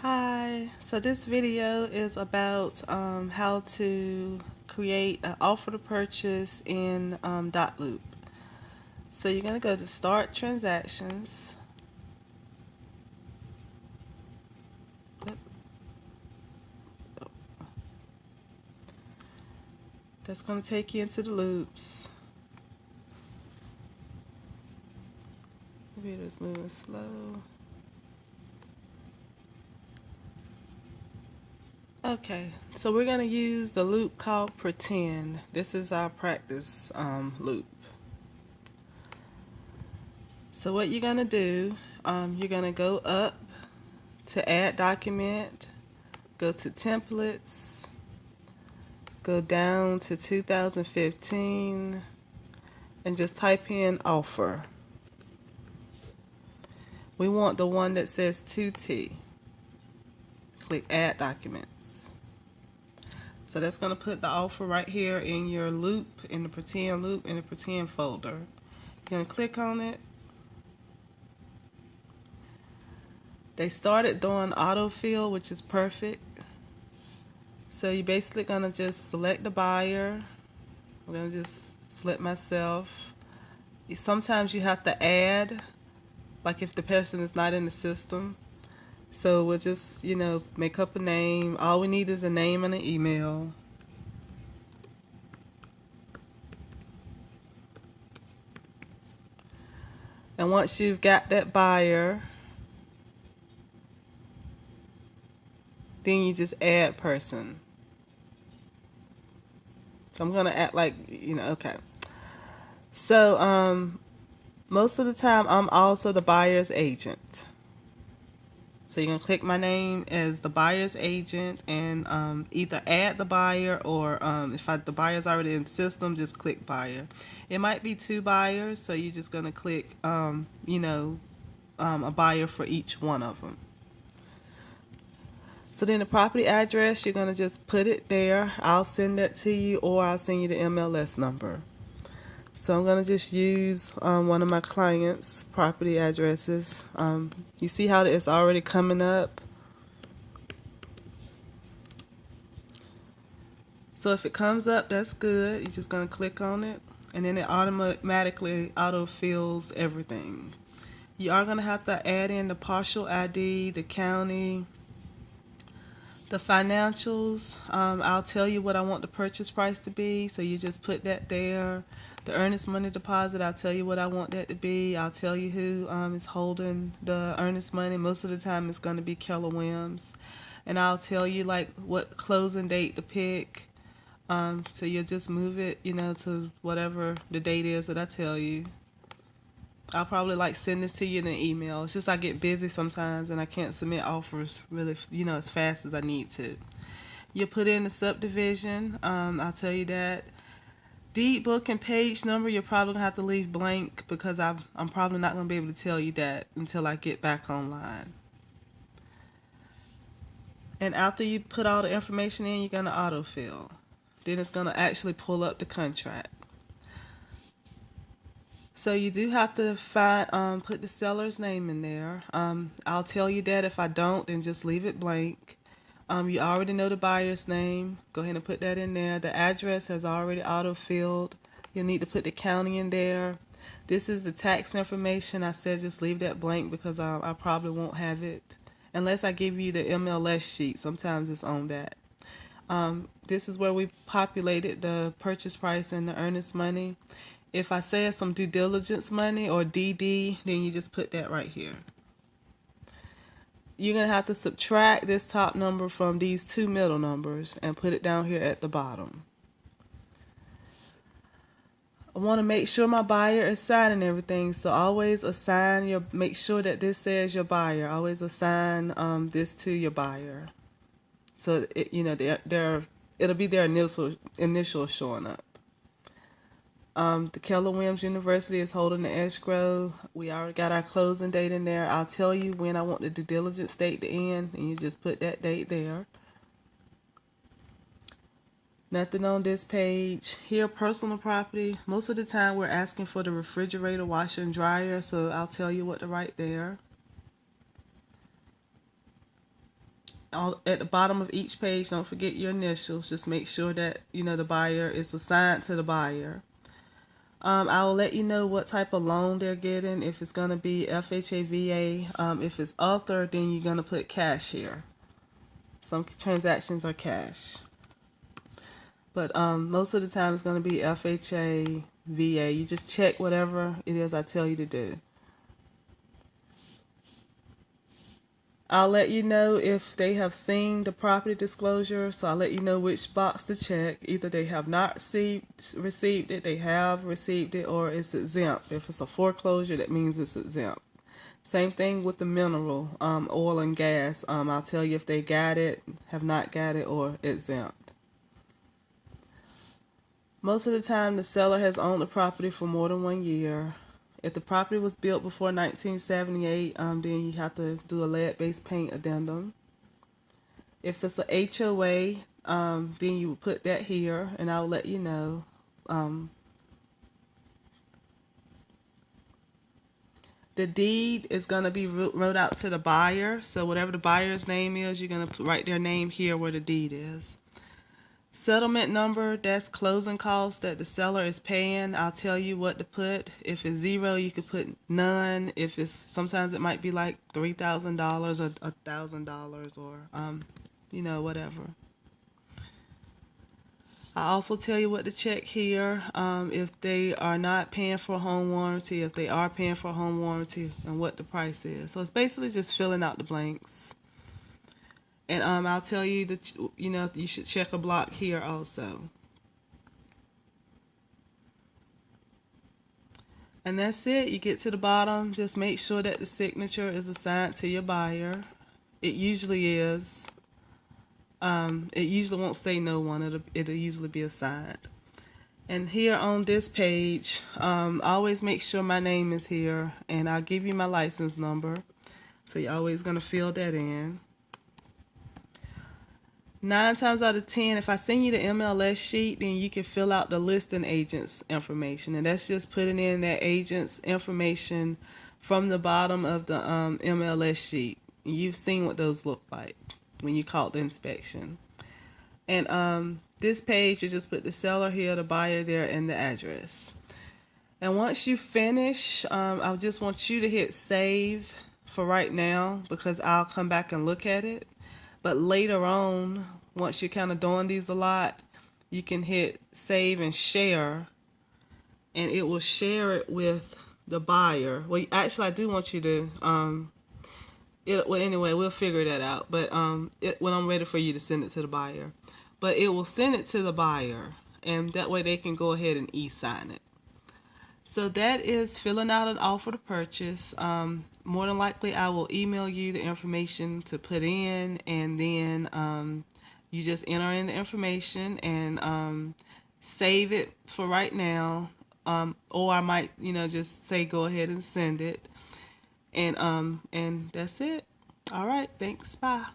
Hi, so this video is about how to create an offer to purchase in Dotloop. So you're going to go to Start Transactions. That's going to take you into the loops. Computer's moving slow. Okay, so we're going to use the loop called Pretend. This is our practice loop. So what you're going to do, you're going to go up to Add Document, go to Templates, go down to 2015, and just type in offer. We want the one that says 2T. Click Add Documents. So that's going to put the offer right here in your loop, in the pretend loop, in the pretend folder. You're going to click on it. They started doing autofill, which is perfect. So you're basically going to just select the buyer. I'm going to just select myself. Sometimes you have to add, like if the person is not in the system. So we'll just, make up a name. All we need is a name and an email. And once you've got that buyer, then you just add person. So I'm going to act like, okay. So most of the time I'm also the buyer's agent. So you're going to click my name as the buyer's agent and either add the buyer or if the buyer's already in the system, just click buyer. It might be two buyers, so you're just going to click, a buyer for each one of them. So then the property address, you're going to just put it there. I'll send that to you or I'll send you the MLS number. So I'm going to just use one of my clients' property addresses. You see how it's already coming up? So if it comes up, that's good. You're just going to click on it, and then it automatically auto-fills everything. You are going to have to add in the partial ID, the county, the financials. I'll tell you what I want the purchase price to be, so you just put that there. The earnest money deposit, I'll tell you what I want that to be. I'll tell you who is holding the earnest money. Most of the time it's going to be Keller Williams. And I'll tell you like what closing date to pick. So you'll just move it, to whatever the date is that I tell you. I'll probably send this to you in an email. It's just I get busy sometimes and I can't submit offers really, as fast as I need to. You put in the subdivision. I'll tell you that. Deed book and page number, you're probably going to have to leave blank because I'm probably not going to be able to tell you that until I get back online. And after you put all the information in, you're going to autofill. Then it's going to actually pull up the contract. So you do have to put the seller's name in there. I'll tell you that. If I don't, then just leave it blank. You already know the buyer's name. Go ahead and put that in there. The address has already auto-filled. You'll need to put the county in there. This is the tax information. I said just leave that blank because I probably won't have it. Unless I give you the MLS sheet. Sometimes it's on that. This is where we populated the purchase price and the earnest money. If I say some due diligence money or DD, then you just put that right here. You're going to have to subtract this top number from these two middle numbers and put it down here at the bottom. I want to make sure my buyer is signing everything, so always make sure that this says your buyer. Always assign this to your buyer. So, it'll be their initial showing up. The Keller Williams University is holding the escrow. We already got our closing date in there. I'll tell you when I want the due diligence date to end, and you just put that date there. Nothing on this page. Here, personal property. Most of the time we're asking for the refrigerator, washer, and dryer, so I'll tell you what to write there. at the bottom of each page, don't forget your initials. Just make sure that the buyer is assigned to the buyer. I will let you know what type of loan they're getting. If it's going to be FHA, VA. If it's other, then you're going to put cash here. Some transactions are cash. But most of the time it's going to be FHA, VA. You just check whatever it is I tell you to do. I'll let you know if they have seen the property disclosure, so I'll let you know which box to check. Either they have not received it, they have received it, or it's exempt. If it's a foreclosure, that means it's exempt. Same thing with the mineral, oil and gas. I'll tell you if they got it, have not got it, or exempt. Most of the time, the seller has owned the property for more than 1 year. If the property was built before 1978, then you have to do a lead-based paint addendum. If it's a HOA, then you would put that here, and I'll let you know. The deed is going to be wrote out to the buyer, so whatever the buyer's name is, you're going to write their name here where the deed is. Settlement number, that's closing costs that the seller is paying. I'll tell you what to put. If it's 0, you could put none. If it's, sometimes it might be like $3,000 or $1,000 or whatever. I also tell you what to check here. If they are not paying for a home warranty, if they are paying for a home warranty, and what the price is. So it's basically just filling out the blanks. And I'll tell you that you should check a block here also. And that's it. You get to the bottom. Just make sure that the signature is assigned to your buyer. It usually is. It usually won't say no one. It'll usually be assigned. And here on this page, always make sure my name is here, and I'll give you my license number. So you're always going to fill that in. 9 times out of 10, if I send you the MLS sheet, then you can fill out the listing agent's information. And that's just putting in that agent's information from the bottom of the MLS sheet. You've seen what those look like when you call the inspection. And this page, you just put the seller here, the buyer there, and the address. And once you finish, I just want you to hit save for right now, because I'll come back and look at it. But later on, once you're kind of doing these a lot, you can hit save and share, and it will share it with the buyer. Well, actually, I do want you to, well, anyway, we'll figure that out. But when I'm ready for you to send it to the buyer. But it will send it to the buyer, and that way they can go ahead and e-sign it. So that is filling out an offer to purchase. More than likely, I will email you the information to put in, and then you just enter in the information and save it for right now. Or I might, just say go ahead and send it, and that's it. All right, thanks. Bye.